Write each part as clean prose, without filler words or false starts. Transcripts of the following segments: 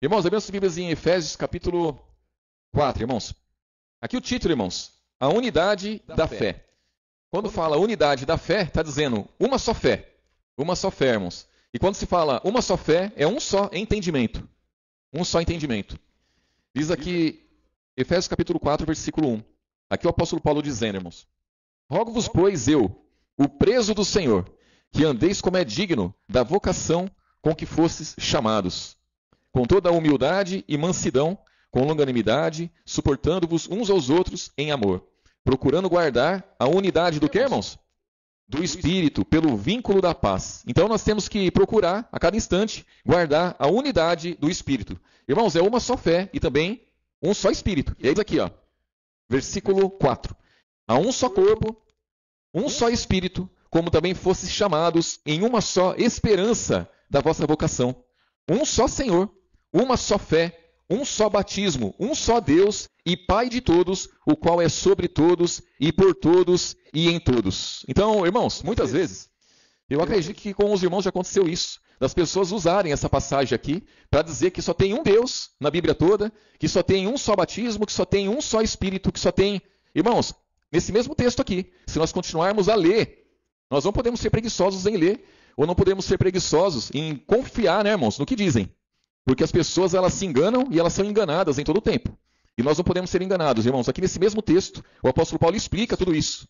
Irmãos, abrindo as Bíblias em Efésios capítulo 4, irmãos. Aqui o título, irmãos, a unidade da fé. Quando fala unidade da fé, está dizendo uma só fé. Uma só fé, irmãos. E quando se fala uma só fé, é um só entendimento. Um só entendimento. Diz aqui, Efésios capítulo 4, versículo 1. Aqui o apóstolo Paulo dizendo, irmãos. Rogo-vos, pois, eu, o preso do Senhor, que andeis como é digno da vocação com que fostes chamados, com toda a humildade e mansidão, com longanimidade, suportando-vos uns aos outros em amor, procurando guardar a unidade do que, irmãos? Do Espírito, pelo vínculo da paz. Então nós temos que procurar, a cada instante, guardar a unidade do Espírito. Irmãos, é uma só fé e também um só Espírito. E aí aqui, ó, versículo 4. Há um só corpo, um só Espírito, como também fostes chamados em uma só esperança da vossa vocação. Um só Senhor, uma só fé, um só batismo, um só Deus e Pai de todos, o qual é sobre todos e por todos e em todos. Então, irmãos, muitas vezes, eu acredito que com os irmãos já aconteceu isso, das pessoas usarem essa passagem aqui para dizer que só tem um Deus na Bíblia toda, que só tem um só batismo, que só tem um só Espírito, que só tem... Irmãos, nesse mesmo texto aqui, se nós continuarmos a ler, nós não podemos ser preguiçosos em ler, ou não podemos ser preguiçosos em confiar, né, irmãos, no que dizem. Porque as pessoas, elas se enganam e elas são enganadas em todo o tempo. E nós não podemos ser enganados, irmãos. Aqui nesse mesmo texto, o apóstolo Paulo explica tudo isso.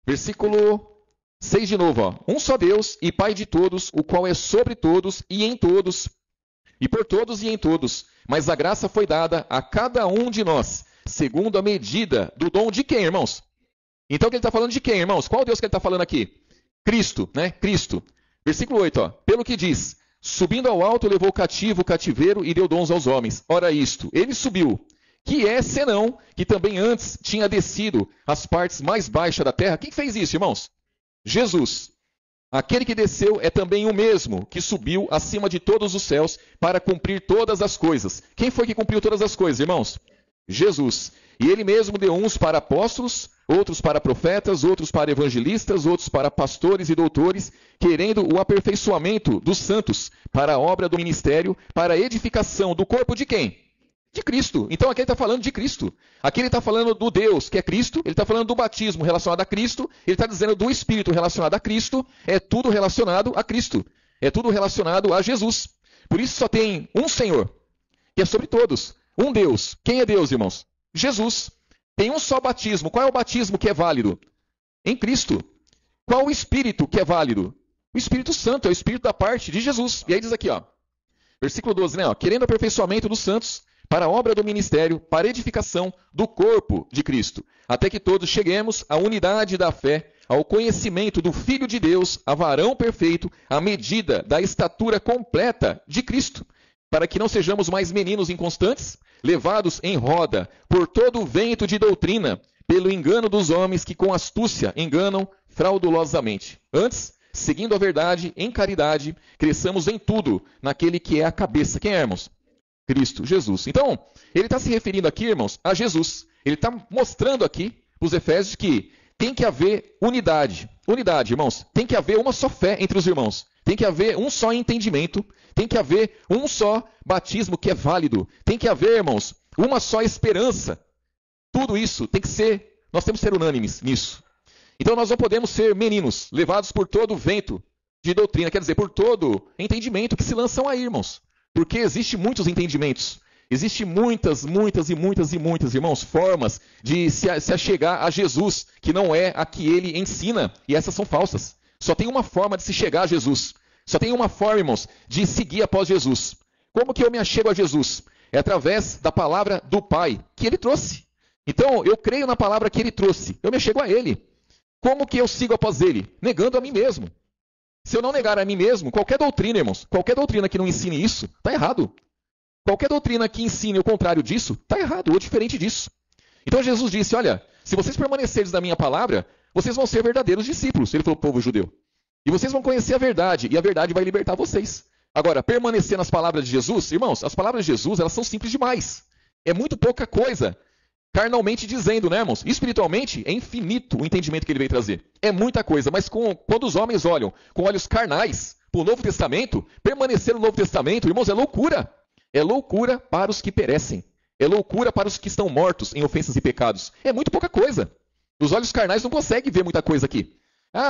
Versículo 6 de novo, ó. Um só Deus e Pai de todos, o qual é sobre todos e em todos, e por todos e em todos. Mas a graça foi dada a cada um de nós, segundo a medida do dom de quem, irmãos? Então, que ele está falando de quem, irmãos? Qual Deus que ele está falando aqui? Cristo, né? Cristo. Versículo 8, ó. Pelo que diz, subindo ao alto, levou cativo o cativeiro e deu dons aos homens. Ora isto, ele subiu, que é senão que também antes tinha descido às partes mais baixas da terra. Quem fez isso, irmãos? Jesus. Aquele que desceu é também o mesmo que subiu acima de todos os céus para cumprir todas as coisas. Quem foi que cumpriu todas as coisas, irmãos? Jesus. E ele mesmo deu uns para apóstolos, outros para profetas, outros para evangelistas, outros para pastores e doutores, querendo o aperfeiçoamento dos santos para a obra do ministério, para a edificação do corpo de quem? De Cristo. Então aqui ele está falando de Cristo. Aqui ele está falando do Deus, que é Cristo. Ele está falando do batismo relacionado a Cristo. Ele está dizendo do Espírito relacionado a Cristo. É tudo relacionado a Cristo. É tudo relacionado a Jesus. Por isso só tem um Senhor, que é sobre todos. Um Deus. Quem é Deus, irmãos? Jesus. Tem um só batismo. Qual é o batismo que é válido? Em Cristo. Qual o Espírito que é válido? O Espírito Santo, é o Espírito da parte de Jesus. E aí diz aqui, ó, versículo 12, né? Ó, querendo o aperfeiçoamento dos santos para a obra do ministério, para a edificação do corpo de Cristo, até que todos cheguemos à unidade da fé, ao conhecimento do Filho de Deus, a varão perfeito, à medida da estatura completa de Cristo, para que não sejamos mais meninos inconstantes, levados em roda por todo o vento de doutrina, pelo engano dos homens que com astúcia enganam fraudulosamente. Antes, seguindo a verdade em caridade, cresçamos em tudo naquele que é a cabeça. Quem é, irmãos? Cristo, Jesus. Então, ele está se referindo aqui, irmãos, a Jesus. Ele está mostrando aqui para os Efésios que tem que haver unidade. Unidade, irmãos. Tem que haver uma só fé entre os irmãos. Tem que haver um só entendimento. Tem que haver um só batismo que é válido. Tem que haver, irmãos, uma só esperança. Tudo isso tem que ser, nós temos que ser unânimes nisso. Então nós não podemos ser meninos, levados por todo o vento de doutrina, quer dizer, por todo entendimento que se lançam aí, irmãos. Porque existem muitos entendimentos. Existem muitas, irmãos, formas de se achegar a Jesus, que não é a que ele ensina, e essas são falsas. Só tem uma forma de se chegar a Jesus. Só tem uma forma, irmãos, de seguir após Jesus. Como que eu me achego a Jesus? É através da palavra do Pai, que ele trouxe. Então, eu creio na palavra que ele trouxe. Eu me achego a ele. Como que eu sigo após ele? Negando a mim mesmo. Se eu não negar a mim mesmo, qualquer doutrina, irmãos, qualquer doutrina que não ensine isso, está errado. Qualquer doutrina que ensine o contrário disso, está errado, ou diferente disso. Então Jesus disse, olha, se vocês permanecerem na minha palavra, vocês vão ser verdadeiros discípulos. Ele falou, povo judeu. E vocês vão conhecer a verdade, e a verdade vai libertar vocês. Agora, permanecer nas palavras de Jesus, irmãos, as palavras de Jesus, elas são simples demais. É muito pouca coisa. Carnalmente dizendo, né, irmãos? Espiritualmente, é infinito o entendimento que ele veio trazer. É muita coisa, mas quando os homens olham com olhos carnais para o Novo Testamento, permanecer no Novo Testamento, irmãos, é loucura. é loucura para os que perecem. É loucura para os que estão mortos em ofensas e pecados. É muito pouca coisa. Os olhos carnais não conseguem ver muita coisa aqui.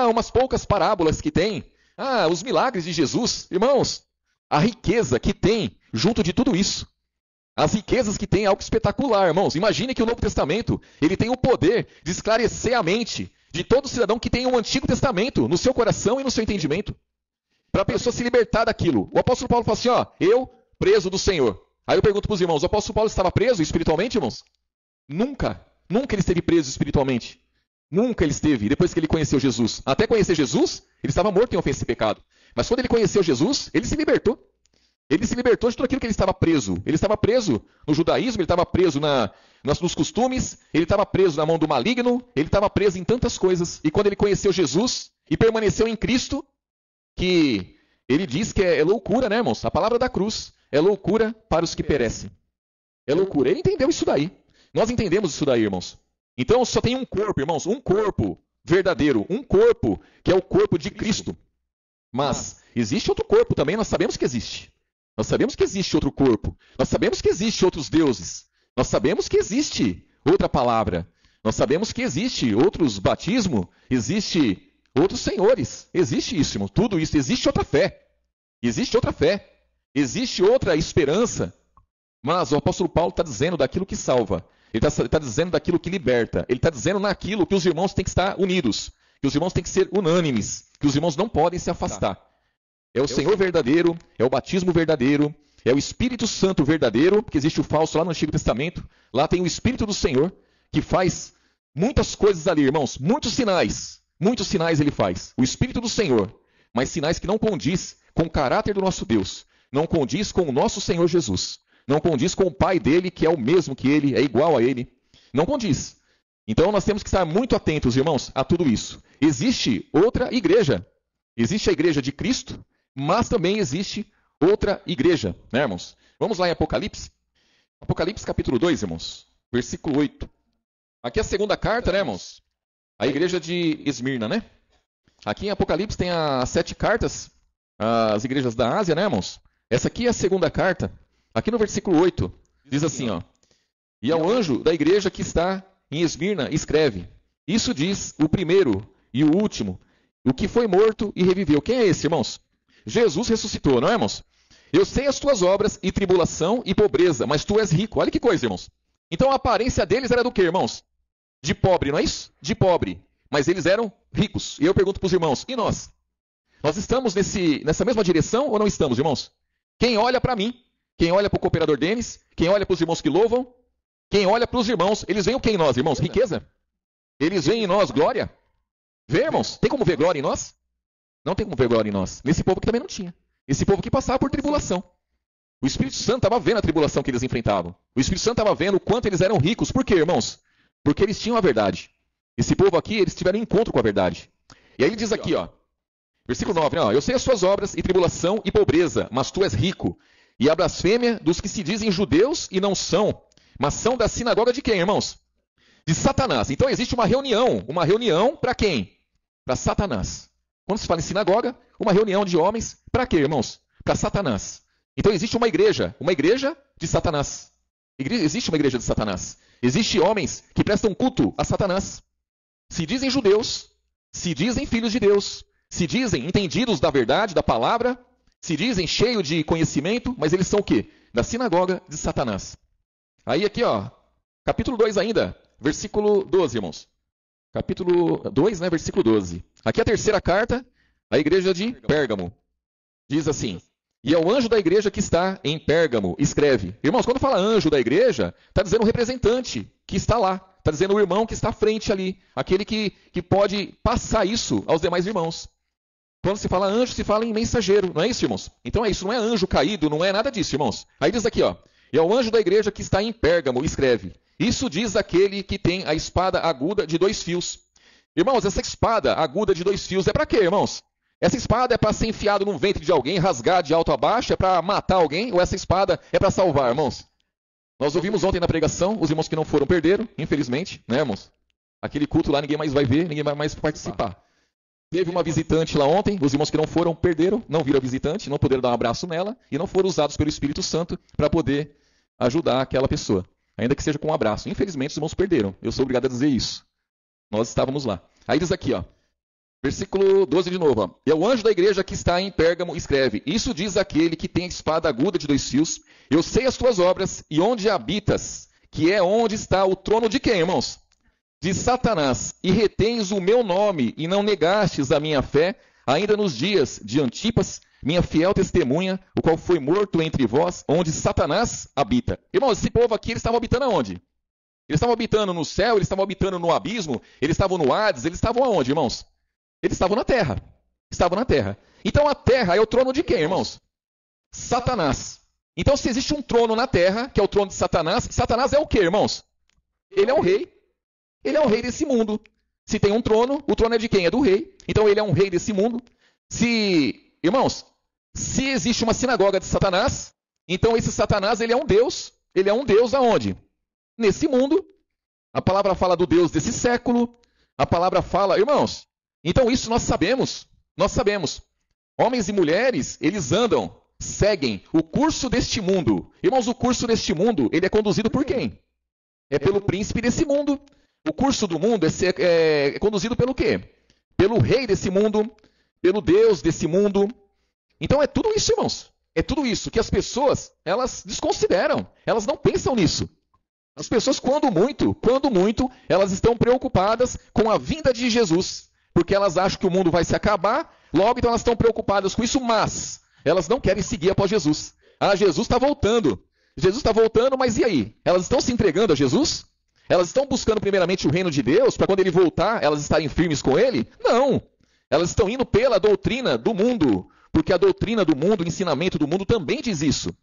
Umas poucas parábolas que tem. Os milagres de Jesus. Irmãos, a riqueza que tem junto de tudo isso. As riquezas que tem é algo espetacular, irmãos. Imagine que o Novo Testamento ele tem o poder de esclarecer a mente de todo cidadão que tem um Antigo Testamento no seu coração e no seu entendimento. Para a pessoa se libertar daquilo. O apóstolo Paulo fala assim, eu preso do Senhor. Aí eu pergunto para os irmãos, o apóstolo Paulo estava preso espiritualmente, irmãos? Nunca. Nunca ele esteve preso espiritualmente. Nunca ele esteve, depois que ele conheceu Jesus. Até conhecer Jesus, ele estava morto em ofensa e pecado. Mas quando ele conheceu Jesus, ele se libertou. Ele se libertou de tudo aquilo que ele estava preso. Ele estava preso no judaísmo, ele estava preso nos costumes, ele estava preso na mão do maligno, ele estava preso em tantas coisas. E quando ele conheceu Jesus e permaneceu em Cristo, que ele diz que é loucura, né, irmãos? A palavra da cruz é loucura para os que perecem. É loucura. Ele entendeu isso daí. Nós entendemos isso daí, irmãos. Então só tem um corpo, irmãos, um corpo verdadeiro, um corpo que é o corpo de Cristo. Mas existe outro corpo também, nós sabemos que existe. Nós sabemos que existe outro corpo. Nós sabemos que existe outros deuses. Nós sabemos que existe outra palavra. Nós sabemos que existe outros batismos, existe outros senhores. Existe isso, irmão. Tudo isso. Existe outra fé. Existe outra fé. Existe outra esperança. Mas o apóstolo Paulo está dizendo daquilo que salva. Ele está dizendo daquilo que liberta. Ele está dizendo naquilo que os irmãos têm que estar unidos. Que os irmãos têm que ser unânimes. Que os irmãos não podem se afastar. É o Senhor verdadeiro, é o batismo verdadeiro, é o Espírito Santo verdadeiro, porque existe o falso lá no Antigo Testamento. Lá tem o Espírito do Senhor, que faz muitas coisas ali, irmãos. Muitos sinais ele faz. O Espírito do Senhor, mas sinais que não condiz com o caráter do nosso Deus. Não condiz com o nosso Senhor Jesus. Não condiz com o Pai dele, que é o mesmo que ele, é igual a ele. Não condiz. Então nós temos que estar muito atentos, irmãos, a tudo isso. Existe outra igreja. Existe a igreja de Cristo, mas também existe outra igreja, né, irmãos? Vamos lá em Apocalipse. Apocalipse capítulo 2, irmãos. Versículo 8. Aqui é a segunda carta, né, irmãos? A igreja de Esmirna, né? Aqui em Apocalipse tem as 7 cartas, as igrejas da Ásia, né, irmãos? Essa aqui é a segunda carta. Aqui no versículo 8, diz assim, E ao anjo da igreja que está em Esmirna, escreve. Isso diz o primeiro e o último, o que foi morto e reviveu. Quem é esse, irmãos? Jesus ressuscitou, não é, irmãos? Eu sei as tuas obras e tribulação e pobreza, mas tu és rico. Olha que coisa, irmãos. Então a aparência deles era do quê, irmãos? De pobre, não é isso? De pobre. Mas eles eram ricos. E eu pergunto para os irmãos, e nós? Nós estamos nessa mesma direção ou não estamos, irmãos? Quem olha para mim, quem olha para o cooperador Denis, quem olha para os irmãos que louvam, quem olha para os irmãos, eles veem o que em nós, irmãos? Riqueza. Eles veem em nós glória. Vê, irmãos? Tem como ver glória em nós? Não tem como ver glória em nós. Nesse povo que também não tinha. Esse povo que passava por tribulação. O Espírito Santo estava vendo a tribulação que eles enfrentavam. O Espírito Santo estava vendo o quanto eles eram ricos. Por quê, irmãos? Porque eles tinham a verdade. Esse povo aqui, eles tiveram encontro com a verdade. E aí ele diz aqui, versículo 9, Eu sei as suas obras e tribulação e pobreza, mas tu és rico. E a blasfêmia dos que se dizem judeus e não são, mas são da sinagoga de quem, irmãos? De Satanás. Então existe uma reunião para quem? Para Satanás. Quando se fala em sinagoga, uma reunião de homens, para quê, irmãos? Para Satanás. Então existe uma igreja de Satanás. Existe uma igreja de Satanás. Existem homens que prestam culto a Satanás. Se dizem judeus, se dizem filhos de Deus, se dizem entendidos da verdade, da palavra, se dizem cheios de conhecimento, mas eles são o quê? Da sinagoga de Satanás. Aí aqui, capítulo 2 ainda, versículo 12, irmãos. Capítulo 2, né, versículo 12. Aqui a terceira carta, a igreja de Pérgamo. Diz assim, e ao anjo da igreja que está em Pérgamo, escreve. Irmãos, quando fala anjo da igreja, está dizendo o representante que está lá. Está dizendo o irmão que está à frente ali. Aquele que pode passar isso aos demais irmãos. Quando se fala anjo, se fala em mensageiro. Não é isso, irmãos? Então é isso, não é anjo caído, não é nada disso, irmãos. Aí diz aqui, e ao anjo da igreja que está em Pérgamo, escreve. Isso diz aquele que tem a espada aguda de 2 fios. Irmãos, essa espada aguda de 2 fios é para quê, irmãos? Essa espada é para ser enfiado no ventre de alguém, rasgar de alto a baixo, é para matar alguém, ou essa espada é para salvar, irmãos? Nós ouvimos ontem na pregação, os irmãos que não foram perderam, infelizmente, né, irmãos? Aquele culto lá ninguém mais vai ver, ninguém vai mais participar. Teve uma visitante lá ontem, os irmãos que não foram perderam, não viram a visitante, não puderam dar um abraço nela e não foram usados pelo Espírito Santo para poder ajudar aquela pessoa, ainda que seja com um abraço. Infelizmente, os irmãos perderam. Eu sou obrigado a dizer isso. Nós estávamos lá. Aí diz aqui, ó, versículo 12 de novo. Ó, e o anjo da igreja que está em Pérgamo escreve: Isso diz aquele que tem a espada aguda de 2 fios. Eu sei as tuas obras e onde habitas, que é onde está o trono de quem, irmãos? De Satanás, e retens o meu nome, e não negastes a minha fé, ainda nos dias de Antipas, minha fiel testemunha, o qual foi morto entre vós, onde Satanás habita. Irmãos, esse povo aqui, eles estavam habitando aonde? Eles estavam habitando no céu, eles estavam habitando no abismo, eles estavam no Hades, eles estavam aonde, irmãos? Eles estavam na terra. Estavam na terra. Então a terra é o trono de quem, irmãos? Satanás. Então se existe um trono na terra, que é o trono de Satanás, Satanás é o quê, irmãos? Ele é o rei. Ele é o rei desse mundo. Se tem um trono, o trono é de quem? É do rei. Então ele é um rei desse mundo. Irmãos, se existe uma sinagoga de Satanás, então esse Satanás, ele é um Deus. Ele é um Deus aonde? Nesse mundo. A palavra fala do Deus desse século. A palavra fala, irmãos, então isso nós sabemos. Nós sabemos. Homens e mulheres, eles andam, seguem o curso deste mundo. Irmãos, o curso deste mundo, ele é conduzido por quem? É pelo príncipe desse mundo. O curso do mundo é conduzido pelo quê? Pelo rei desse mundo, pelo Deus desse mundo. Então é tudo isso, irmãos. É tudo isso que as pessoas, elas desconsideram. Elas não pensam nisso. As pessoas, quando muito, elas estão preocupadas com a vinda de Jesus. Porque elas acham que o mundo vai se acabar, logo então elas estão preocupadas com isso, mas elas não querem seguir após Jesus. Ah, Jesus está voltando. Jesus está voltando, mas e aí? Elas estão se entregando a Jesus? Elas estão buscando primeiramente o reino de Deus, para quando ele voltar, elas estarem firmes com ele? Não. Elas estão indo pela doutrina do mundo, porque a doutrina do mundo, o ensinamento do mundo também diz isso.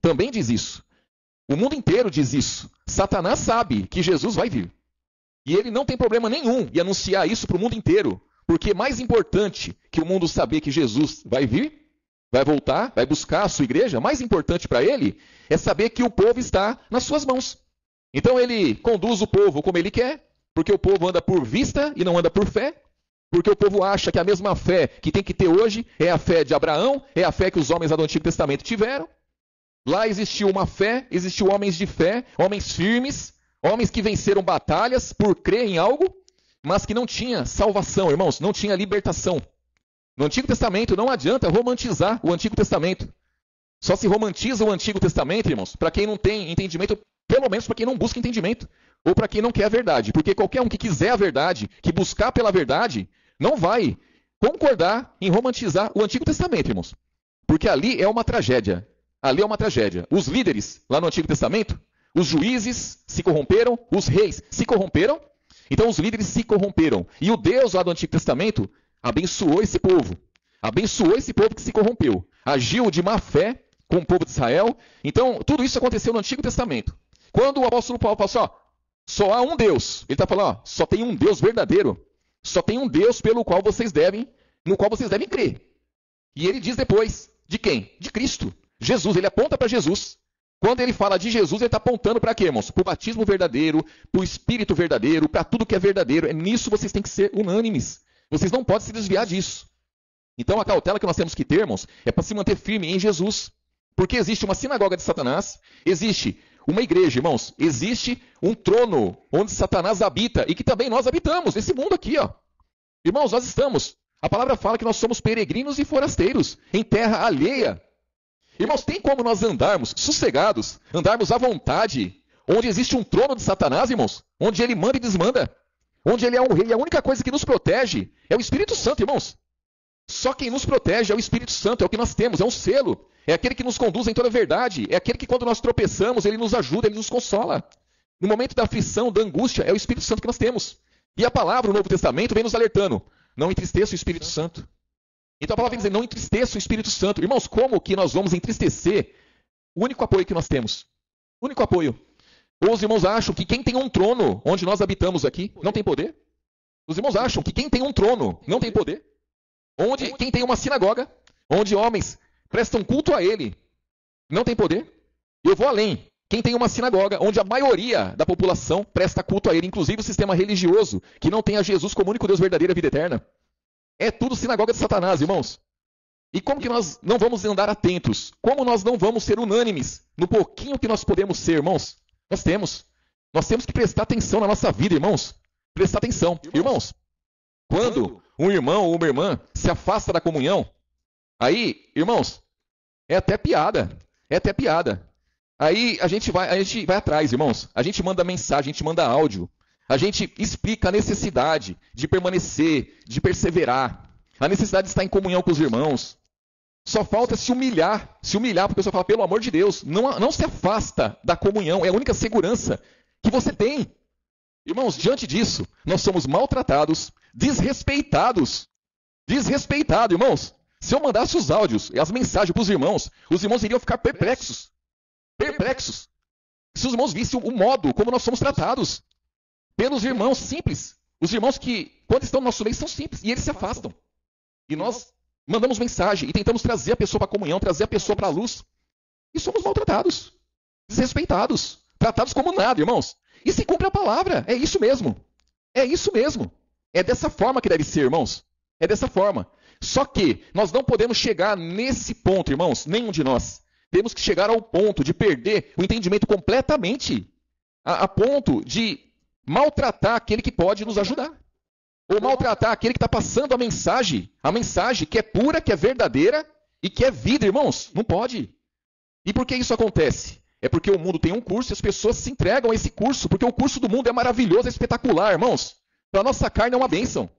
Também diz isso. O mundo inteiro diz isso. Satanás sabe que Jesus vai vir. E ele não tem problema nenhum em anunciar isso para o mundo inteiro, porque é mais importante que o mundo saber que Jesus vai vir, vai voltar, vai buscar a sua igreja, mais importante para ele é saber que o povo está nas suas mãos. Então ele conduz o povo como ele quer, porque o povo anda por vista e não anda por fé, porque o povo acha que a mesma fé que tem que ter hoje é a fé de Abraão, é a fé que os homens lá do Antigo Testamento tiveram. Lá existiu uma fé, existiu homens de fé, homens firmes, homens que venceram batalhas por crer em algo, mas que não tinha salvação, irmãos, não tinha libertação. No Antigo Testamento não adianta romantizar o Antigo Testamento. Só se romantiza o Antigo Testamento, irmãos, para quem não tem entendimento, pelo menos para quem não busca entendimento, ou para quem não quer a verdade. Porque qualquer um que quiser a verdade, que buscar pela verdade, não vai concordar em romantizar o Antigo Testamento, irmãos. Porque ali é uma tragédia. Ali é uma tragédia. Os líderes lá no Antigo Testamento, os juízes se corromperam, os reis se corromperam, então os líderes se corromperam. E o Deus lá do Antigo Testamento abençoou esse povo. Abençoou esse povo que se corrompeu. Agiu de má fé com o povo de Israel. Então, tudo isso aconteceu no Antigo Testamento. Quando o apóstolo Paulo fala assim, ó, só há um Deus. Ele está falando, ó, só tem um Deus verdadeiro. Só tem um Deus no qual vocês devem crer. E ele diz depois, de quem? De Cristo. Jesus, ele aponta para Jesus. Quando ele fala de Jesus, ele está apontando para quê, irmãos? Para o batismo verdadeiro, para o Espírito verdadeiro, para tudo que é verdadeiro. É nisso vocês têm que ser unânimes. Vocês não podem se desviar disso. Então a cautela que nós temos que ter, irmãos, é para se manter firme em Jesus. Porque existe uma sinagoga de Satanás, existe uma igreja, irmãos, existe um trono onde Satanás habita e que também nós habitamos, nesse mundo aqui, ó. Irmãos, nós estamos, a palavra fala que nós somos peregrinos e forasteiros, em terra alheia. Irmãos, tem como nós andarmos sossegados, andarmos à vontade, onde existe um trono de Satanás, irmãos, onde ele manda e desmanda, onde ele é um rei, e a única coisa que nos protege é o Espírito Santo, irmãos. Só quem nos protege é o Espírito Santo, é o que nós temos, é um selo. É aquele que nos conduz em toda a verdade. É aquele que quando nós tropeçamos, ele nos ajuda, ele nos consola. No momento da aflição, da angústia, é o Espírito Santo que nós temos. E a palavra, o Novo Testamento, vem nos alertando. Não entristeça o Espírito Santo. Então a palavra vem dizer, não entristeça o Espírito Santo. Irmãos, como que nós vamos entristecer o único apoio que nós temos? O único apoio. Ou os irmãos acham que quem tem um trono, onde nós habitamos aqui, não tem poder? Os irmãos acham que quem tem um trono não tem poder? Onde quem tem uma sinagoga, onde homens prestam culto a ele, não tem poder? Eu vou além. Quem tem uma sinagoga, onde a maioria da população presta culto a ele, inclusive o sistema religioso, que não tem a Jesus como único Deus verdadeiro e a vida eterna. É tudo sinagoga de Satanás, irmãos. E como que nós não vamos andar atentos? Como nós não vamos ser unânimes no pouquinho que nós podemos ser, irmãos? Nós temos que prestar atenção na nossa vida, irmãos. Prestar atenção. Irmãos, quando um irmão ou uma irmã se afasta da comunhão, aí, irmãos, é até piada. É até piada. Aí a gente vai atrás, irmãos. A gente manda mensagem, a gente manda áudio. A gente explica a necessidade de permanecer, de perseverar. A necessidade de estar em comunhão com os irmãos. Só falta se humilhar para a pessoa falar, pelo amor de Deus, não se afasta da comunhão. É a única segurança que você tem. Irmãos, diante disso, nós somos maltratados, desrespeitados. Desrespeitado, irmãos. Se eu mandasse os áudios e as mensagens para os irmãos iriam ficar perplexos. Perplexos. Se os irmãos vissem o modo como nós somos tratados. Pelos irmãos simples. Os irmãos que, quando estão no nosso meio, são simples. E eles se afastam. E nós mandamos mensagem e tentamos trazer a pessoa para a comunhão, trazer a pessoa para a luz. E somos maltratados. Desrespeitados. Tratados como nada, irmãos. E se cumpre a palavra. É isso mesmo. É isso mesmo. É dessa forma que deve ser, irmãos. É dessa forma. Só que nós não podemos chegar nesse ponto, irmãos, nenhum de nós. Temos que chegar ao ponto de perder o entendimento completamente, a ponto de maltratar aquele que pode nos ajudar. Ou maltratar aquele que está passando a mensagem que é pura, que é verdadeira e que é vida, irmãos. Não pode. E por que isso acontece? É porque o mundo tem um curso e as pessoas se entregam a esse curso, porque o curso do mundo é maravilhoso, é espetacular, irmãos. Para a nossa carne é uma bênção.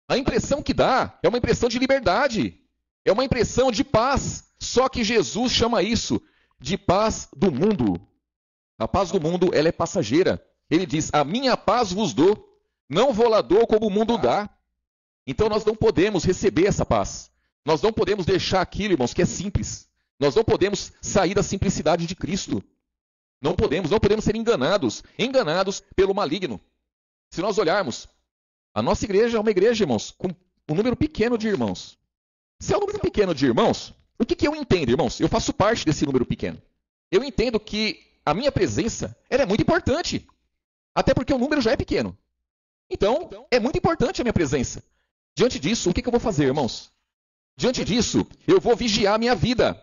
A impressão que dá é uma impressão de liberdade. É uma impressão de paz. Só que Jesus chama isso de paz do mundo. A paz do mundo, ela é passageira. Ele diz, a minha paz vos dou, não vou lá dou como o mundo dá. Então nós não podemos receber essa paz. Nós não podemos deixar aquilo, irmãos, que é simples. Nós não podemos sair da simplicidade de Cristo. Não podemos ser enganados pelo maligno. Se nós olharmos, a nossa igreja é uma igreja, irmãos, com um número pequeno de irmãos. Se é um número pequeno de irmãos, o que eu entendo, irmãos? Eu faço parte desse número pequeno. Eu entendo que a minha presença ela é muito importante. Até porque o número já é pequeno. Então, é muito importante a minha presença. Diante disso, o que eu vou fazer, irmãos? Diante disso, eu vou vigiar a minha vida.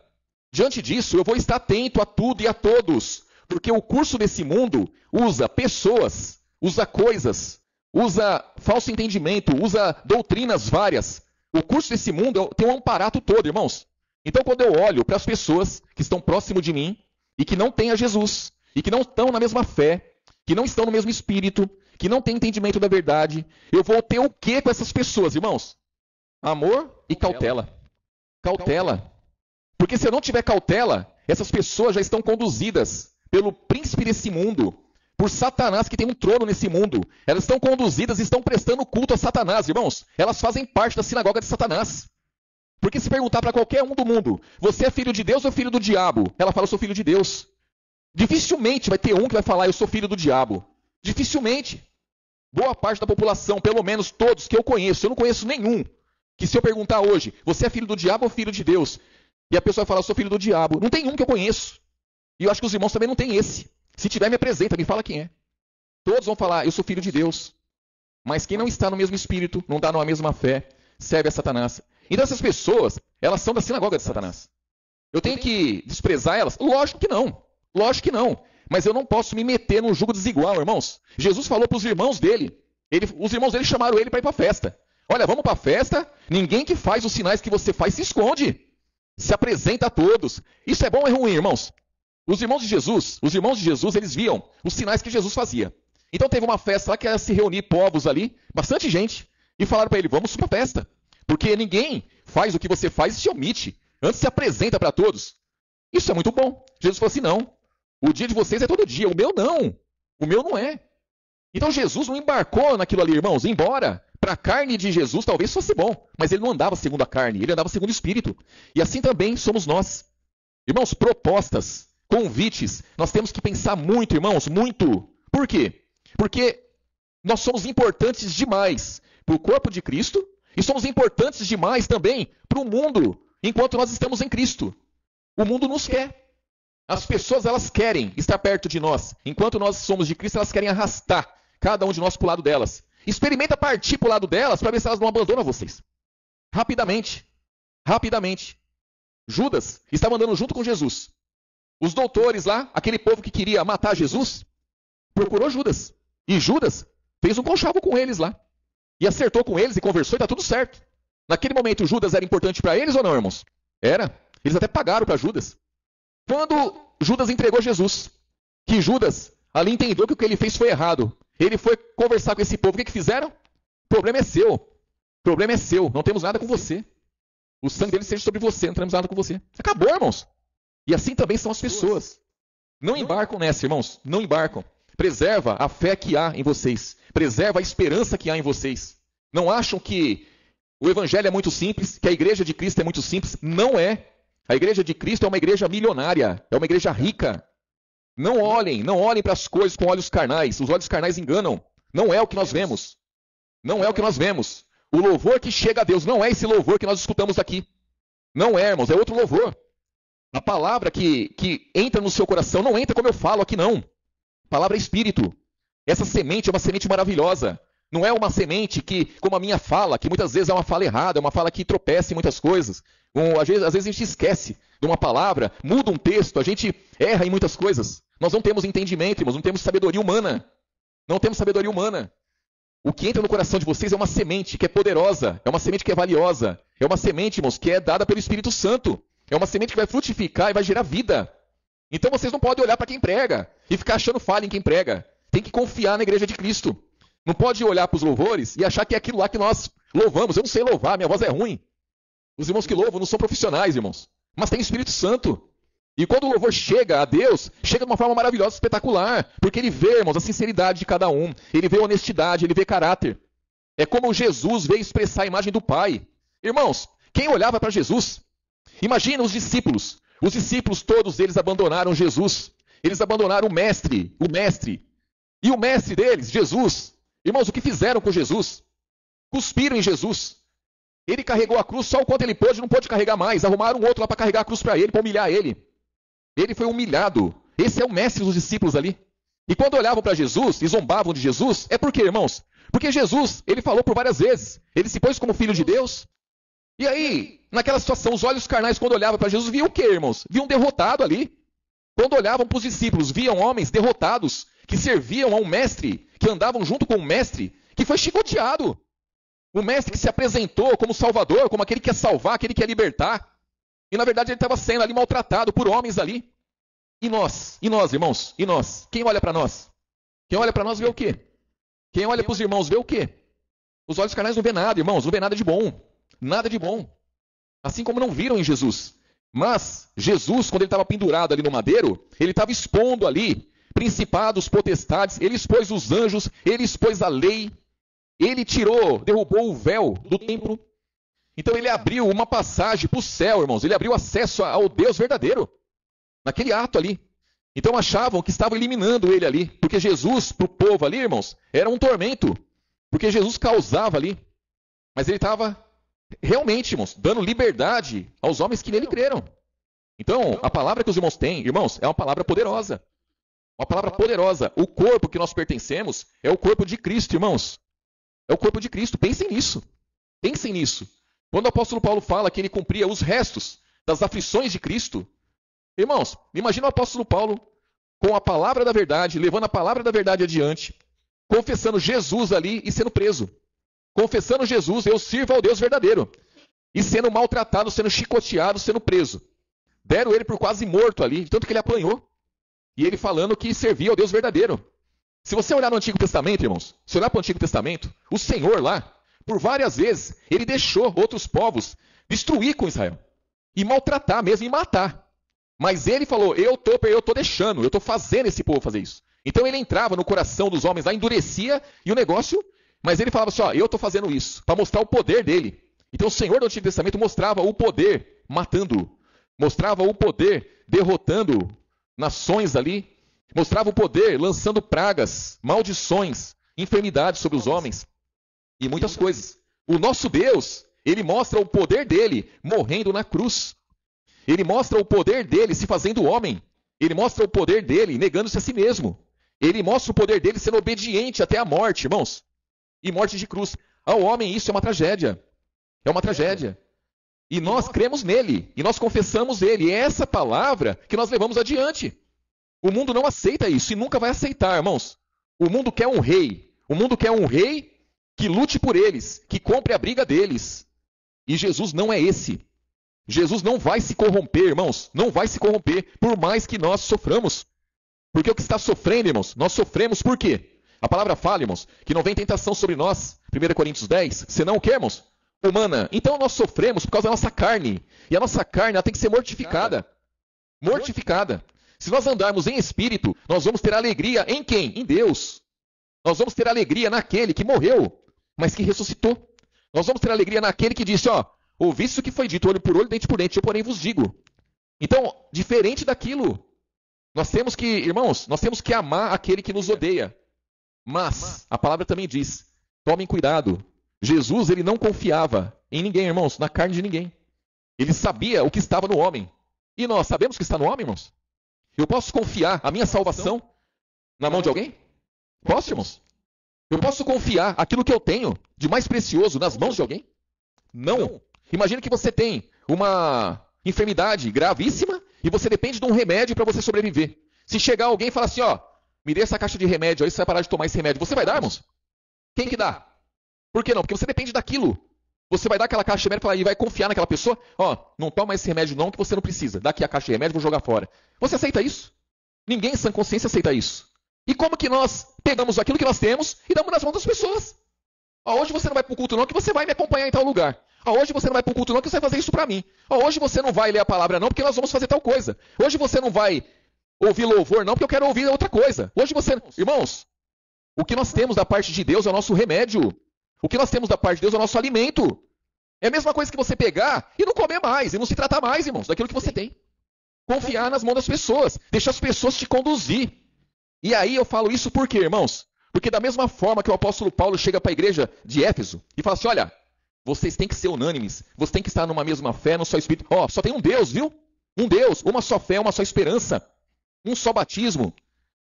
Diante disso, eu vou estar atento a tudo e a todos. Porque o curso desse mundo usa pessoas, usa coisas, usa falso entendimento, usa doutrinas várias. O curso desse mundo tem um amparato todo, irmãos. Então, quando eu olho para as pessoas que estão próximo de mim e que não têm a Jesus, e que não estão na mesma fé, que não estão no mesmo espírito, que não têm entendimento da verdade, eu vou ter o que com essas pessoas, irmãos? Amor e cautela. Cautela. Porque se eu não tiver cautela, essas pessoas já estão conduzidas pelo príncipe desse mundo, por Satanás que tem um trono nesse mundo. Elas estão conduzidas e estão prestando culto a Satanás, irmãos. Elas fazem parte da sinagoga de Satanás. Porque se perguntar para qualquer um do mundo, você é filho de Deus ou filho do diabo? Ela fala, eu sou filho de Deus. Dificilmente vai ter um que vai falar, eu sou filho do diabo. Dificilmente. Boa parte da população, pelo menos todos que eu não conheço nenhum, que se eu perguntar hoje, você é filho do diabo ou filho de Deus? E a pessoa vai falar, eu sou filho do diabo. Não tem um que eu conheço. E eu acho que os irmãos também não têm esse. Se tiver, me apresenta, me fala quem é. Todos vão falar, eu sou filho de Deus. Mas quem não está no mesmo espírito, não está na mesma fé, serve a Satanás. Então essas pessoas, elas são da sinagoga de Satanás. Eu tenho que desprezar elas? Lógico que não. Lógico que não. Mas eu não posso me meter num jugo desigual, irmãos. Jesus falou para os irmãos dele. Os irmãos dele chamaram ele para ir para a festa. Olha, vamos para a festa. Ninguém que faz os sinais que você faz se esconde. Se apresenta a todos. Isso é bom ou é ruim, irmãos? Os irmãos de Jesus, eles viam os sinais que Jesus fazia. Então teve uma festa lá que era se reunir povos ali, bastante gente, e falaram para ele, vamos para a festa. Porque ninguém faz o que você faz e se omite. Antes se apresenta para todos. Isso é muito bom. Jesus falou assim, não. O dia de vocês é todo dia. O meu não. O meu não é. Então Jesus não embarcou naquilo ali, irmãos. Embora para a carne de Jesus talvez fosse bom. Mas ele não andava segundo a carne. Ele andava segundo o Espírito. E assim também somos nós. Irmãos, propostas, convites. Nós temos que pensar muito, irmãos. Muito. Por quê? Porque nós somos importantes demais para o corpo de Cristo. E somos importantes demais também para o mundo, enquanto nós estamos em Cristo. O mundo nos quer. As pessoas, elas querem estar perto de nós. Enquanto nós somos de Cristo, elas querem arrastar cada um de nós para o lado delas. Experimenta partir para o lado delas para ver se elas não abandonam vocês. Rapidamente. Rapidamente. Judas estava andando junto com Jesus. Os doutores lá, aquele povo que queria matar Jesus, procurou Judas. E Judas fez um conchavo com eles lá. E acertou com eles e conversou e está tudo certo. Naquele momento, Judas era importante para eles ou não, irmãos? Era. Eles até pagaram para Judas. Quando Judas entregou Jesus, que Judas ali entendeu que o que ele fez foi errado. Ele foi conversar com esse povo. O que fizeram? O problema é seu. O problema é seu. Não temos nada com você. O sangue dele seja sobre você. Não temos nada com você. Acabou, irmãos. E assim também são as pessoas. Não embarcam nessa, irmãos. Não embarcam. Preserva a fé que há em vocês. Preserva a esperança que há em vocês. Não acham que o evangelho é muito simples, que a igreja de Cristo é muito simples. Não é. A igreja de Cristo é uma igreja milionária. É uma igreja rica. Não olhem para as coisas com olhos carnais. Os olhos carnais enganam. Não é o que nós vemos. Não é o que nós vemos. O louvor que chega a Deus não é esse louvor que nós escutamos aqui. Não é, irmãos, é outro louvor. A palavra que entra no seu coração não entra como eu falo aqui, não. A palavra é espírito. Essa semente é uma semente maravilhosa. Não é uma semente que, como a minha fala, que muitas vezes é uma fala errada, é uma fala que tropeça em muitas coisas. Às vezes a gente esquece de uma palavra, muda um texto, a gente erra em muitas coisas. Nós não temos entendimento, irmãos, não temos sabedoria humana. Não temos sabedoria humana. O que entra no coração de vocês é uma semente que é poderosa, é uma semente que é valiosa, é uma semente, irmãos, que é dada pelo Espírito Santo. É uma semente que vai frutificar e vai gerar vida. Então vocês não podem olhar para quem prega e ficar achando falha em quem prega. Tem que confiar na igreja de Cristo. Não pode olhar para os louvores e achar que é aquilo lá que nós louvamos. Eu não sei louvar, minha voz é ruim. Os irmãos que louvam não são profissionais, irmãos. Mas tem Espírito Santo. E quando o louvor chega a Deus, chega de uma forma maravilhosa, espetacular. Porque ele vê, irmãos, a sinceridade de cada um. Ele vê a honestidade, ele vê caráter. É como Jesus veio expressar a imagem do Pai. Irmãos, quem olhava para Jesus? Imagina os discípulos. Os discípulos, todos eles abandonaram Jesus. Eles abandonaram o mestre. E o mestre deles, Jesus. Irmãos, o que fizeram com Jesus? Cuspiram em Jesus. Ele carregou a cruz só o quanto ele pôde, não pôde carregar mais. Arrumaram um outro lá para carregar a cruz para ele, para humilhar ele. Ele foi humilhado. Esse é o mestre dos discípulos ali. E quando olhavam para Jesus e zombavam de Jesus, é por quê, irmãos? Porque Jesus, ele falou por várias vezes. Ele se pôs como filho de Deus. E aí, naquela situação, os olhos carnais, quando olhavam para Jesus, viam o quê, irmãos? Viam um derrotado ali. Quando olhavam para os discípulos, viam homens derrotados, que serviam a um mestre, que andavam junto com um mestre, que foi chicoteado. O mestre que se apresentou como salvador, como aquele que quer salvar, aquele que quer libertar. E na verdade ele estava sendo ali maltratado por homens ali. E nós, irmãos? E nós? Quem olha para nós? Quem olha para nós vê o quê? Quem olha para os irmãos vê o quê? Os olhos carnais não vê nada, irmãos, não vê nada de bom. Nada de bom. Assim como não viram em Jesus. Mas Jesus, quando ele estava pendurado ali no madeiro, ele estava expondo ali principados, potestades, ele expôs os anjos, ele expôs a lei, ele derrubou o véu do templo. Então ele abriu uma passagem para o céu, irmãos. Ele abriu acesso ao Deus verdadeiro. Naquele ato ali. Então achavam que estavam eliminando ele ali. Porque Jesus, para o povo ali, irmãos, era um tormento. Porque Jesus causava ali. Mas ele estava realmente, irmãos, dando liberdade aos homens que nele creram. Então, a palavra que os irmãos têm, irmãos, é uma palavra poderosa. Uma palavra poderosa. O corpo que nós pertencemos é o corpo de Cristo, irmãos. É o corpo de Cristo. Pensem nisso. Pensem nisso. Quando o apóstolo Paulo fala que ele cumpria os restos das aflições de Cristo, irmãos, imagina o apóstolo Paulo com a palavra da verdade, levando a palavra da verdade adiante, confessando Jesus ali e sendo preso. Confessando Jesus, eu sirvo ao Deus verdadeiro. E sendo maltratado, sendo chicoteado, sendo preso. Deram ele por quase morto ali, tanto que ele apanhou. E ele falando que servia ao Deus verdadeiro. Se você olhar no Antigo Testamento, irmãos, se olhar para o Antigo Testamento, o Senhor lá, por várias vezes, ele deixou outros povos destruir com Israel. E maltratar mesmo, e matar. Mas ele falou, eu estou deixando, eu estou fazendo esse povo fazer isso. Então ele entrava no coração dos homens lá, endurecia, e o negócio... Mas ele falava assim, ó, eu estou fazendo isso, para mostrar o poder dele. Então o Senhor do Antigo Testamento mostrava o poder matando. Mostrava o poder derrotando nações ali. Mostrava o poder lançando pragas, maldições, enfermidades sobre os homens. E muitas coisas. O nosso Deus, ele mostra o poder dele morrendo na cruz. Ele mostra o poder dele se fazendo homem. Ele mostra o poder dele negando-se a si mesmo. Ele mostra o poder dele sendo obediente até a morte, irmãos. E morte de cruz. Ao homem isso é uma tragédia. É uma tragédia. E nós cremos nele, e nós confessamos ele. É essa palavra que nós levamos adiante. O mundo não aceita isso e nunca vai aceitar, irmãos. O mundo quer um rei. O mundo quer um rei que lute por eles, que compre a briga deles. E Jesus não é esse. Jesus não vai se corromper, irmãos. Não vai se corromper, por mais que nós soframos. Porque o que está sofrendo, irmãos, nós sofremos por quê? A palavra fala, irmãos, que não vem tentação sobre nós. 1 Coríntios 10, senão o que, irmãos? Humana. Então nós sofremos por causa da nossa carne. E a nossa carne ela tem que ser mortificada. Mortificada. Se nós andarmos em espírito, nós vamos ter alegria em quem? Em Deus. Nós vamos ter alegria naquele que morreu, mas que ressuscitou. Nós vamos ter alegria naquele que disse, ouviste o que foi dito, olho por olho, dente por dente, eu porém vos digo. Então, diferente daquilo, nós temos que, irmãos, nós temos que amar aquele que nos odeia. Mas, a palavra também diz, tomem cuidado. Jesus, ele não confiava em ninguém, irmãos, na carne de ninguém. Ele sabia o que estava no homem. E nós sabemos o que está no homem, irmãos? Eu posso confiar a minha salvação na mão de alguém? Posso, irmãos? Eu posso confiar aquilo que eu tenho de mais precioso nas mãos de alguém? Não. Imagine que você tem uma enfermidade gravíssima e você depende de um remédio para você sobreviver. Se chegar alguém e falar assim, me dê essa caixa de remédio aí, você vai parar de tomar esse remédio. Você vai dar, irmãos? Quem que dá? Por que não? Porque você depende daquilo. Você vai dar aquela caixa de remédio e vai confiar naquela pessoa. Não toma esse remédio não, que você não precisa. Dá aqui a caixa de remédio, vou jogar fora. Você aceita isso? Ninguém em sã consciência aceita isso. E como que nós pegamos aquilo que nós temos e damos nas mãos das pessoas? Hoje você não vai para o culto não, que você vai me acompanhar em tal lugar. Hoje você não vai para o culto não, que você vai fazer isso para mim. Hoje você não vai ler a palavra não, porque nós vamos fazer tal coisa. Hoje você não vai ouvir louvor não, porque eu quero ouvir outra coisa. Hoje você... Irmãos, o que nós temos da parte de Deus é o nosso remédio. O que nós temos da parte de Deus é o nosso alimento. É a mesma coisa que você pegar e não comer mais, e não se tratar mais, irmãos, daquilo que você tem. Confiar nas mãos das pessoas, deixar as pessoas te conduzir. E aí eu falo isso por quê, irmãos? Porque da mesma forma que o apóstolo Paulo chega para a igreja de Éfeso e fala assim, olha, vocês têm que ser unânimes, vocês têm que estar numa mesma fé, num só espírito. Só tem um Deus, viu? Um Deus, uma só fé, uma só esperança, um só batismo.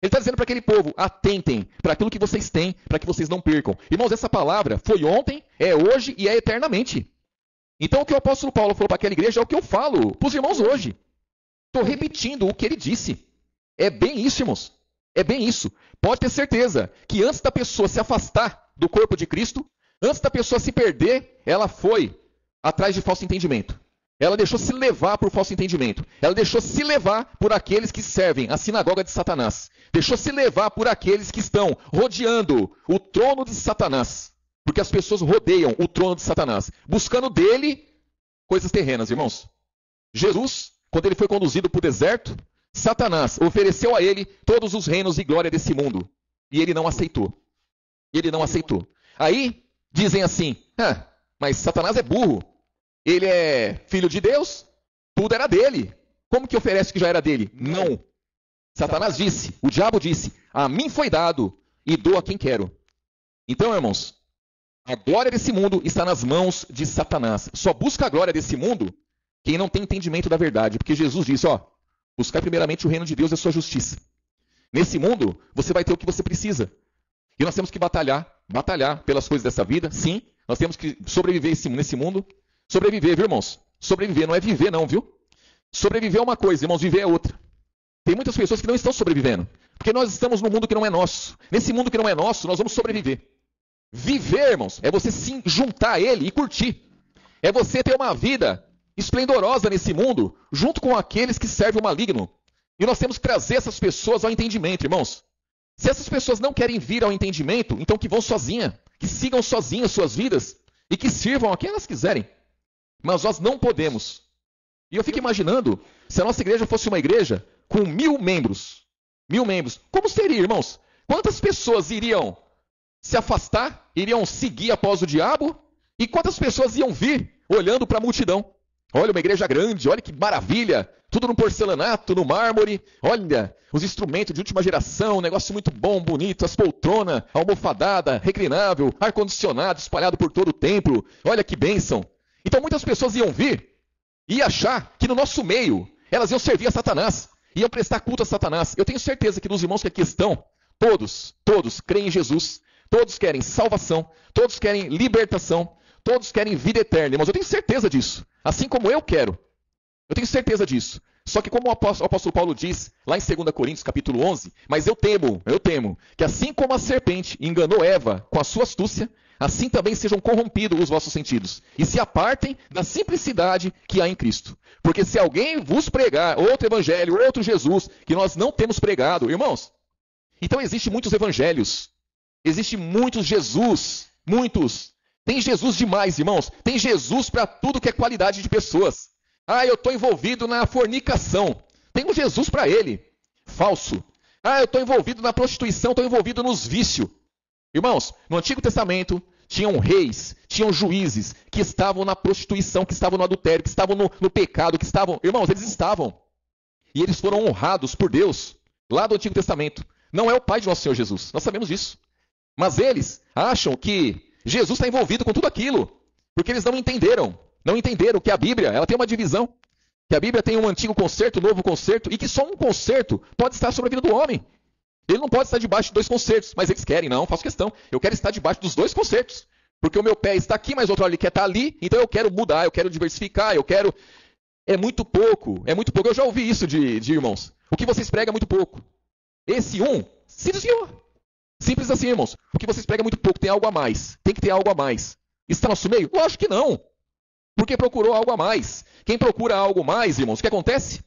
Ele está dizendo para aquele povo, atentem para aquilo que vocês têm, para que vocês não percam. Irmãos, essa palavra foi ontem, é hoje e é eternamente. Então o que o apóstolo Paulo falou para aquela igreja é o que eu falo para os irmãos hoje. Estou repetindo o que ele disse. É bem isso, irmãos. É bem isso. Pode ter certeza que antes da pessoa se afastar do corpo de Cristo, antes da pessoa se perder, ela foi atrás de falso entendimento. Ela deixou se levar por falso entendimento. Ela deixou se levar por aqueles que servem a sinagoga de Satanás. Deixou se levar por aqueles que estão rodeando o trono de Satanás. Porque as pessoas rodeiam o trono de Satanás, buscando dele coisas terrenas, irmãos. Jesus, quando ele foi conduzido para o deserto, Satanás ofereceu a ele todos os reinos e glória desse mundo. E ele não aceitou. Ele não aceitou. Aí dizem assim, mas Satanás é burro. Ele é filho de Deus, tudo era dele. Como que oferece que já era dele? Não. Satanás disse, o diabo disse, a mim foi dado e dou a quem quero. Então, irmãos, a glória desse mundo está nas mãos de Satanás. Só busca a glória desse mundo quem não tem entendimento da verdade. Porque Jesus disse, buscar primeiramente o reino de Deus e a sua justiça. Nesse mundo, você vai ter o que você precisa. E nós temos que batalhar pelas coisas dessa vida. Sim, nós temos que sobreviver nesse mundo. Sobreviver, viu, irmãos? Sobreviver não é viver, não, viu? Sobreviver é uma coisa, irmãos, viver é outra. Tem muitas pessoas que não estão sobrevivendo. Porque nós estamos num mundo que não é nosso. Nesse mundo que não é nosso, nós vamos sobreviver. Viver, irmãos, é você se juntar a ele e curtir. É você ter uma vida esplendorosa nesse mundo, junto com aqueles que servem o maligno. E nós temos que trazer essas pessoas ao entendimento, irmãos. Se essas pessoas não querem vir ao entendimento, então que vão sozinhas, que sigam sozinhas suas vidas e que sirvam a quem elas quiserem. Mas nós não podemos. E eu fico imaginando, se a nossa igreja fosse uma igreja com 1000 membros. 1000 membros. Como seria, irmãos? Quantas pessoas iriam se afastar, iriam seguir após o diabo? E quantas pessoas iam vir olhando para a multidão? Olha, uma igreja grande, olha que maravilha. Tudo no porcelanato, no mármore. Olha, os instrumentos de última geração, um negócio muito bom, bonito. As poltronas, almofadada, reclinável, ar-condicionado espalhado por todo o templo. Olha que bênção. Então muitas pessoas iam vir e achar que no nosso meio elas iam servir a Satanás, iam prestar culto a Satanás. Eu tenho certeza que dos irmãos que aqui estão, todos creem em Jesus, todos querem salvação, todos querem libertação, todos querem vida eterna, irmãos. Eu tenho certeza disso. Assim como eu quero. Eu tenho certeza disso. Só que como o apóstolo Paulo diz, lá em 2 Coríntios, capítulo 11, mas eu temo, que assim como a serpente enganou Eva com a sua astúcia, assim também sejam corrompidos os vossos sentidos, e se apartem da simplicidade que há em Cristo. Porque se alguém vos pregar outro evangelho, outro Jesus, que nós não temos pregado, irmãos, então existem muitos evangelhos, existem muitos Jesus, muitos. Tem Jesus demais, irmãos. Tem Jesus para tudo que é qualidade de pessoas. Ah, eu estou envolvido na fornicação. Tem um Jesus para ele. Falso. Ah, eu estou envolvido na prostituição, estou envolvido nos vícios. Irmãos, no Antigo Testamento, tinham reis, tinham juízes que estavam na prostituição, que estavam no adultério, que estavam no pecado, que estavam... Irmãos, eles estavam. E eles foram honrados por Deus, lá do Antigo Testamento. Não é o Pai de nosso Senhor Jesus. Nós sabemos disso. Mas eles acham que Jesus está envolvido com tudo aquilo. Porque eles não entenderam. Não entenderam que a Bíblia, ela tem uma divisão. Que a Bíblia tem um antigo concerto, um novo concerto, e que só um concerto pode estar sobre a vida do homem. Ele não pode estar debaixo de dois concertos, mas eles querem, não, faço questão. Eu quero estar debaixo dos dois concertos. Porque o meu pé está aqui, mas o outro ali quer estar ali, então eu quero mudar, eu quero diversificar, eu quero... É muito pouco, é muito pouco. Eu já ouvi isso de irmãos. O que vocês pregam é muito pouco. Esse um se desviou. Simples assim, irmãos. O que vocês pregam é muito pouco, tem algo a mais. Tem que ter algo a mais. Está no nosso meio? Lógico que não. Porque procurou algo a mais. Quem procura algo mais, irmãos, o que acontece?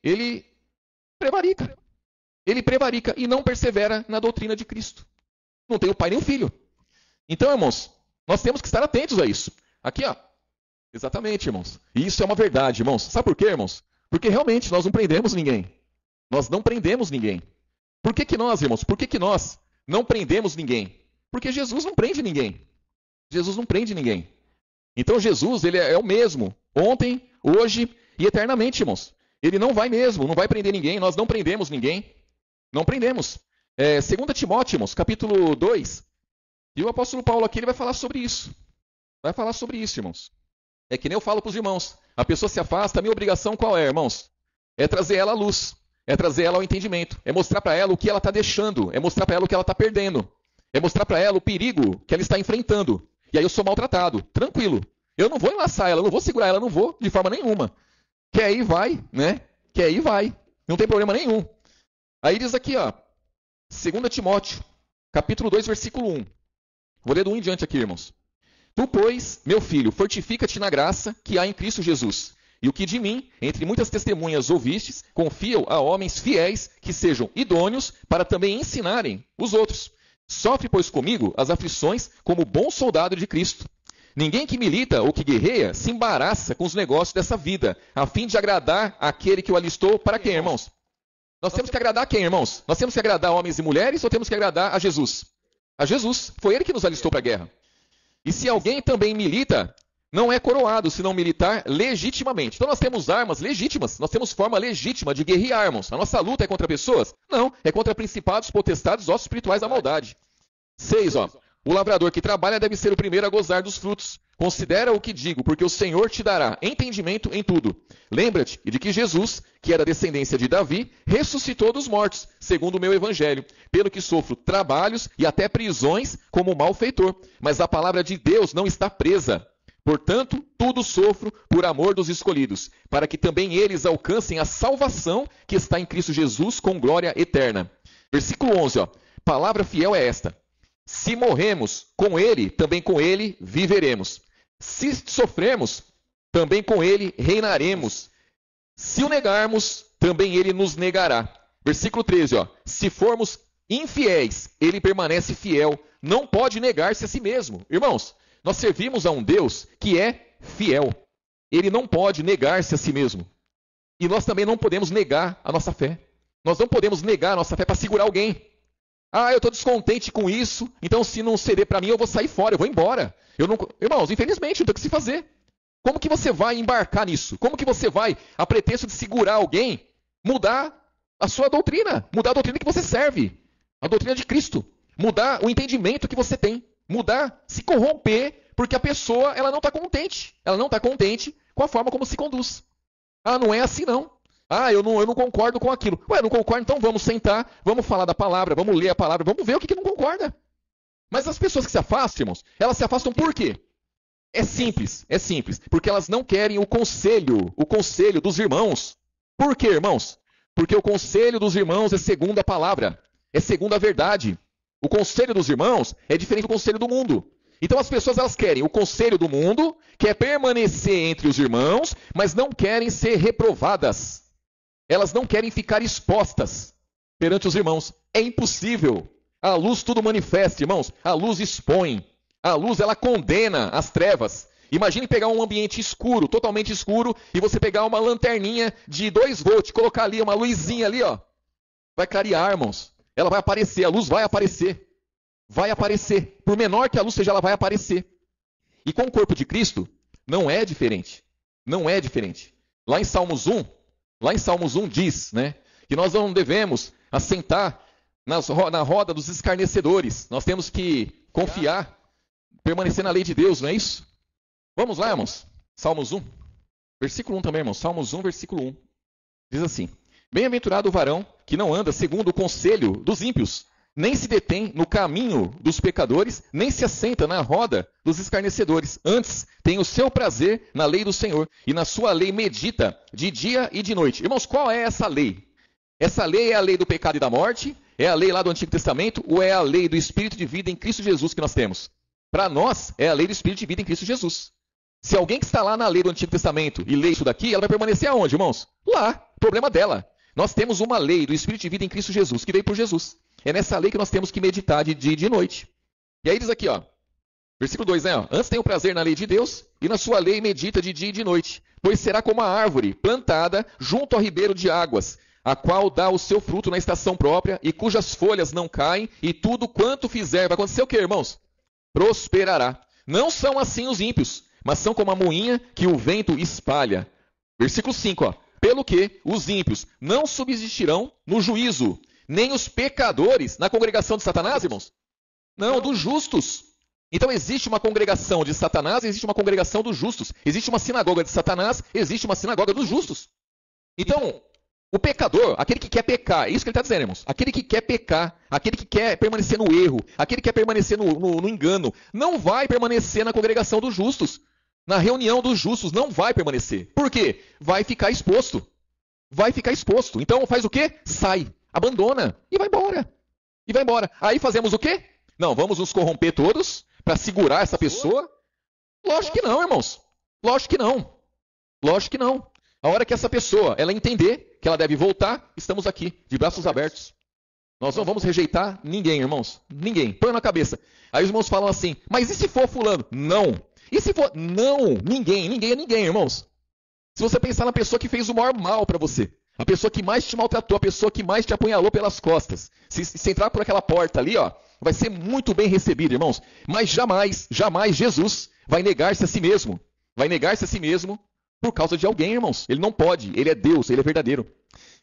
Ele prevarica. Ele prevarica e não persevera na doutrina de Cristo. Não tem o pai nem o filho. Então, irmãos, nós temos que estar atentos a isso. Aqui, ó. Exatamente, irmãos. E isso é uma verdade, irmãos. Sabe por quê, irmãos? Porque realmente nós não prendemos ninguém. Nós não prendemos ninguém. Por que nós, irmãos? Por que nós não prendemos ninguém? Porque Jesus não prende ninguém. Jesus não prende ninguém. Então Jesus, ele é o mesmo, ontem, hoje e eternamente, irmãos. Ele não vai mesmo, não vai prender ninguém, nós não prendemos ninguém. Não prendemos. 2 Timóteo, irmãos, capítulo 2, e o apóstolo Paulo aqui ele vai falar sobre isso. Vai falar sobre isso, irmãos. É que nem eu falo para os irmãos, a pessoa se afasta, a minha obrigação qual é, irmãos? É trazer ela à luz, é trazer ela ao entendimento, é mostrar para ela o que ela está deixando, é mostrar para ela o que ela está perdendo, é mostrar para ela o perigo que ela está enfrentando. E aí eu sou maltratado, tranquilo. Eu não vou enlaçar ela, não vou segurar ela, não vou de forma nenhuma. Quer ir, vai, né? Quer ir, vai. Não tem problema nenhum. Aí diz aqui, ó, 2 Timóteo, capítulo 2, versículo 1. Vou ler do 1 em diante aqui, irmãos. Tu, pois, meu filho, fortifica-te na graça que há em Cristo Jesus. E o que de mim, entre muitas testemunhas ouvistes, confio a homens fiéis que sejam idôneos para também ensinarem os outros. Sofre, pois, comigo as aflições como bom soldado de Cristo. Ninguém que milita ou que guerreia se embaraça com os negócios dessa vida, a fim de agradar aquele que o alistou para quem, irmãos? Nós temos que agradar quem, irmãos? Nós temos que agradar homens e mulheres ou temos que agradar a Jesus? A Jesus. Foi ele que nos alistou para a guerra. E se alguém também milita, não é coroado, se não militar legitimamente. Então nós temos armas legítimas, nós temos forma legítima de guerrearmos. A nossa luta é contra pessoas? Não, é contra principados, potestades, ossos espirituais da maldade. 6, ó. O lavrador que trabalha deve ser o primeiro a gozar dos frutos. Considera o que digo, porque o Senhor te dará entendimento em tudo. Lembra-te de que Jesus, que era descendência de Davi, ressuscitou dos mortos, segundo o meu evangelho, pelo que sofro trabalhos e até prisões como malfeitor. Mas a palavra de Deus não está presa. Portanto, tudo sofro por amor dos escolhidos, para que também eles alcancem a salvação que está em Cristo Jesus com glória eterna. Versículo 11, ó. Palavra fiel é esta. Se morremos com ele, também com ele viveremos. Se sofrermos, também com ele reinaremos. Se o negarmos, também ele nos negará. Versículo 13, ó. Se formos infiéis, ele permanece fiel, não pode negar-se a si mesmo. Irmãos, nós servimos a um Deus que é fiel. Ele não pode negar-se a si mesmo. E nós também não podemos negar a nossa fé. Nós não podemos negar a nossa fé para segurar alguém. Ah, eu estou descontente com isso, então se não ceder para mim, eu vou sair fora, eu vou embora. Irmãos, infelizmente, não tem o que se fazer. Como que você vai embarcar nisso? Como que você vai, a pretexto de segurar alguém, mudar a sua doutrina, mudar a doutrina que você serve, a doutrina de Cristo, mudar o entendimento que você tem, mudar, se corromper, porque a pessoa ela não está contente com a forma como se conduz. Ah, não é assim não. Ah, eu não concordo com aquilo. Ué, não concordo, então vamos sentar, vamos falar da palavra, vamos ler a palavra, vamos ver o que não concorda. Mas as pessoas que se afastam, irmãos, elas se afastam por quê? É simples, porque elas não querem o conselho dos irmãos. Por quê, irmãos? Porque o conselho dos irmãos é segundo a palavra, é segundo a verdade. O conselho dos irmãos é diferente do conselho do mundo. Então as pessoas elas querem o conselho do mundo, que é permanecer entre os irmãos, mas não querem ser reprovadas. Elas não querem ficar expostas perante os irmãos. É impossível. A luz tudo manifesta, irmãos. A luz expõe. A luz ela condena as trevas. Imagine pegar um ambiente escuro, totalmente escuro, e você pegar uma lanterninha de 2 volts, colocar ali uma luzinha ali, ó. Vai clarear, irmãos. Ela vai aparecer, a luz vai aparecer. Vai aparecer. Por menor que a luz seja, ela vai aparecer. E com o corpo de Cristo, não é diferente. Não é diferente. Lá em Salmos 1 diz, né, que nós não devemos assentar na roda dos escarnecedores. Nós temos que confiar, permanecer na lei de Deus, não é isso? Vamos lá, irmãos. Salmos 1, versículo 1 também, irmãos. Salmos 1, versículo 1. Diz assim: Bem-aventurado o varão que não anda segundo o conselho dos ímpios, nem se detém no caminho dos pecadores, nem se assenta na roda dos escarnecedores. Antes, tem o seu prazer na lei do Senhor, e na sua lei medita de dia e de noite. Irmãos, qual é essa lei? Essa lei é a lei do pecado e da morte? É a lei lá do Antigo Testamento? Ou é a lei do Espírito de vida em Cristo Jesus que nós temos? Para nós, é a lei do Espírito de vida em Cristo Jesus. Se alguém que está lá na lei do Antigo Testamento e lê isso daqui, ela vai permanecer aonde, irmãos? Lá. Problema dela. Nós temos uma lei do Espírito de vida em Cristo Jesus, que veio por Jesus. É nessa lei que nós temos que meditar de dia e de noite. E aí diz aqui, ó, versículo 2, né? Ó, antes tem o prazer na lei de Deus, e na sua lei medita de dia e de noite. Pois será como a árvore plantada junto ao ribeiro de águas, a qual dá o seu fruto na estação própria, e cujas folhas não caem, e tudo quanto fizer, vai acontecer o quê, irmãos? Prosperará. Não são assim os ímpios, mas são como a moinha que o vento espalha. Versículo 5, ó. Pelo que os ímpios não subsistirão no juízo, nem os pecadores na congregação de Satanás, irmãos? Não, dos justos. Então existe uma congregação de Satanás, existe uma congregação dos justos. Existe uma sinagoga de Satanás, existe uma sinagoga dos justos. Então, o pecador, aquele que quer pecar, é isso que ele está dizendo, irmãos. Aquele que quer pecar, aquele que quer permanecer no erro, aquele que quer permanecer no engano, não vai permanecer na congregação dos justos. Na reunião dos justos não vai permanecer. Por quê? Vai ficar exposto. Vai ficar exposto. Então faz o quê? Sai, abandona e vai embora. E vai embora. Aí fazemos o quê? Não, vamos nos corromper todos para segurar essa pessoa? Lógico que não, irmãos. Lógico que não. Lógico que não. A hora que essa pessoa ela entender que ela deve voltar, estamos aqui, de braços abertos. Nós não vamos rejeitar ninguém, irmãos. Ninguém. Põe na cabeça. Aí os irmãos falam assim, mas e se for fulano? Não. E se for... Não. Ninguém é ninguém, irmãos. Se você pensar na pessoa que fez o maior mal para você, a pessoa que mais te maltratou, a pessoa que mais te apunhalou pelas costas, se entrar por aquela porta ali, ó, vai ser muito bem recebido, irmãos. Mas jamais, jamais Jesus vai negar-se a si mesmo. Vai negar-se a si mesmo por causa de alguém, irmãos. Ele não pode. Ele é Deus, ele é verdadeiro.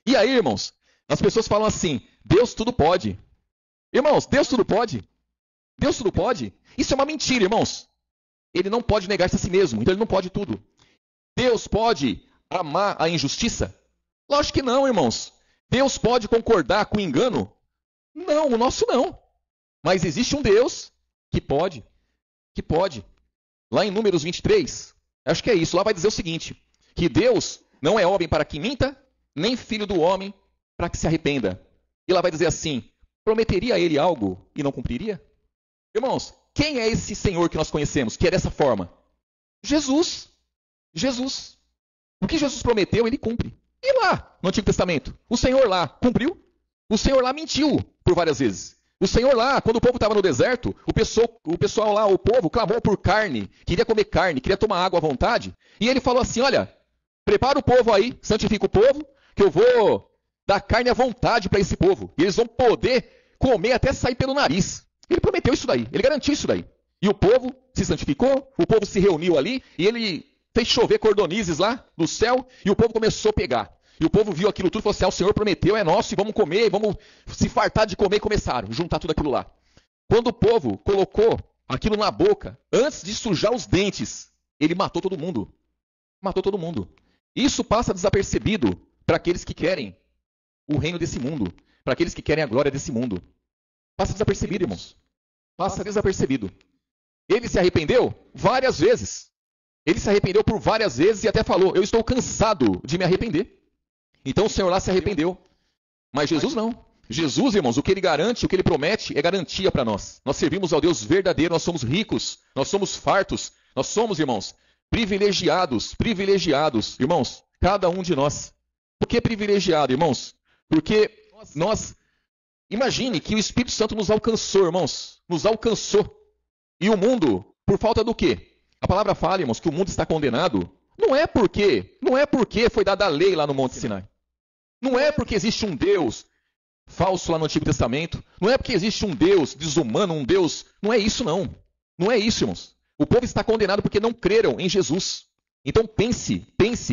E aí, irmãos, as pessoas falam assim, Deus tudo pode. Irmãos, Deus tudo pode? Deus tudo pode? Isso é uma mentira, irmãos. Ele não pode negar-se a si mesmo, então ele não pode tudo. Deus pode amar a injustiça? Lógico que não, irmãos. Deus pode concordar com o engano? Não, o nosso não. Mas existe um Deus que pode. Que pode. Lá em Números 23, acho que é isso, lá vai dizer o seguinte, que Deus não é homem para que minta, nem filho do homem para que se arrependa. E lá vai dizer assim, prometeria a ele algo e não cumpriria? Irmãos, quem é esse Senhor que nós conhecemos, que é dessa forma? Jesus. Jesus. O que Jesus prometeu, ele cumpre. E lá, no Antigo Testamento? O Senhor lá cumpriu? O Senhor lá mentiu por várias vezes. O Senhor lá, quando o povo estava no deserto, o pessoal lá, o povo, clamou por carne, queria comer carne, queria tomar água à vontade. E ele falou assim, olha, prepara o povo aí, santifica o povo, que eu vou dar carne à vontade para esse povo. E eles vão poder comer até sair pelo nariz. Ele prometeu isso daí, ele garantiu isso daí. E o povo se santificou, o povo se reuniu ali, e ele fez chover cordonizes lá no céu, e o povo começou a pegar. E o povo viu aquilo tudo e falou assim, o Senhor prometeu, é nosso, e vamos comer, e vamos se fartar de comer, e começaram, juntar tudo aquilo lá. Quando o povo colocou aquilo na boca, antes de sujar os dentes, ele matou todo mundo. Matou todo mundo. Isso passa desapercebido para aqueles que querem o reino desse mundo, para aqueles que querem a glória desse mundo. Passa desapercebido, irmãos. Passa desapercebido. Ele se arrependeu várias vezes. Ele se arrependeu por várias vezes e até falou: eu estou cansado de me arrepender. Então o Senhor lá se arrependeu. Mas Jesus não. Jesus, irmãos, o que ele garante, o que ele promete, é garantia para nós. Nós servimos ao Deus verdadeiro, nós somos ricos, nós somos fartos, nós somos, irmãos, privilegiados, irmãos, cada um de nós. Por que privilegiado, irmãos? Porque nós, imagine que o Espírito Santo nos alcançou, irmãos, nos alcançou. E o mundo, por falta do quê? A palavra fala, irmãos, que o mundo está condenado. Não é porque foi dada a lei lá no Monte Sinai. Não é porque existe um Deus falso lá no Antigo Testamento. Não é porque existe um Deus desumano, um Deus... Não é isso, não. Não é isso, irmãos. O povo está condenado porque não creram em Jesus. Então pense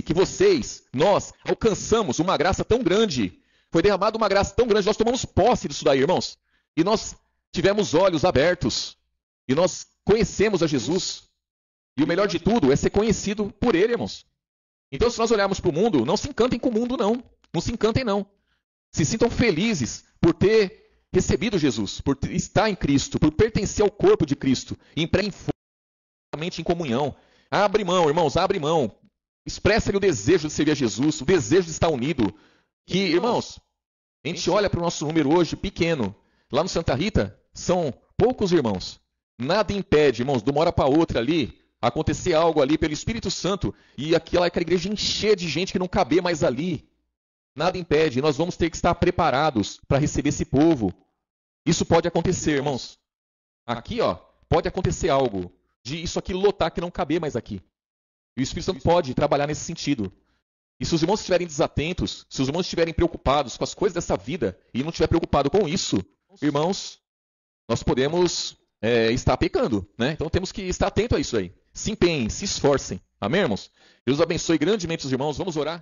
que vocês, nós, alcançamos uma graça tão grande. Foi derramada uma graça tão grande, nós tomamos posse disso daí, irmãos. E nós tivemos olhos abertos. E nós conhecemos a Jesus. E o melhor de tudo é ser conhecido por Ele, irmãos. Então, se nós olharmos para o mundo, não se encantem com o mundo, não. Não se encantem, não. Se sintam felizes por ter recebido Jesus, por estar em Cristo, por pertencer ao corpo de Cristo. E empreguem fortemente em comunhão. Abre mão, irmãos, abre mão. Expressa-lhe o desejo de servir a Jesus, o desejo de estar unido. Que, irmãos, a gente olha para o nosso número hoje pequeno. Lá no Santa Rita, são poucos irmãos. Nada impede, irmãos, de uma hora para outra ali, acontecer algo ali pelo Espírito Santo e aquela igreja encher de gente que não caber mais ali. Nada impede, nós vamos ter que estar preparados para receber esse povo. Isso pode acontecer, irmãos. Aqui, ó, pode acontecer algo de isso aqui lotar, que não caber mais aqui. E o Espírito Santo pode trabalhar nesse sentido. E se os irmãos estiverem desatentos, se os irmãos estiverem preocupados com as coisas dessa vida e não estiver preocupado com isso, irmãos, nós podemos estar pecando, né? Então temos que estar atento a isso aí. Se empenhem, se esforcem. Amém, irmãos? Deus abençoe grandemente os irmãos. Vamos orar.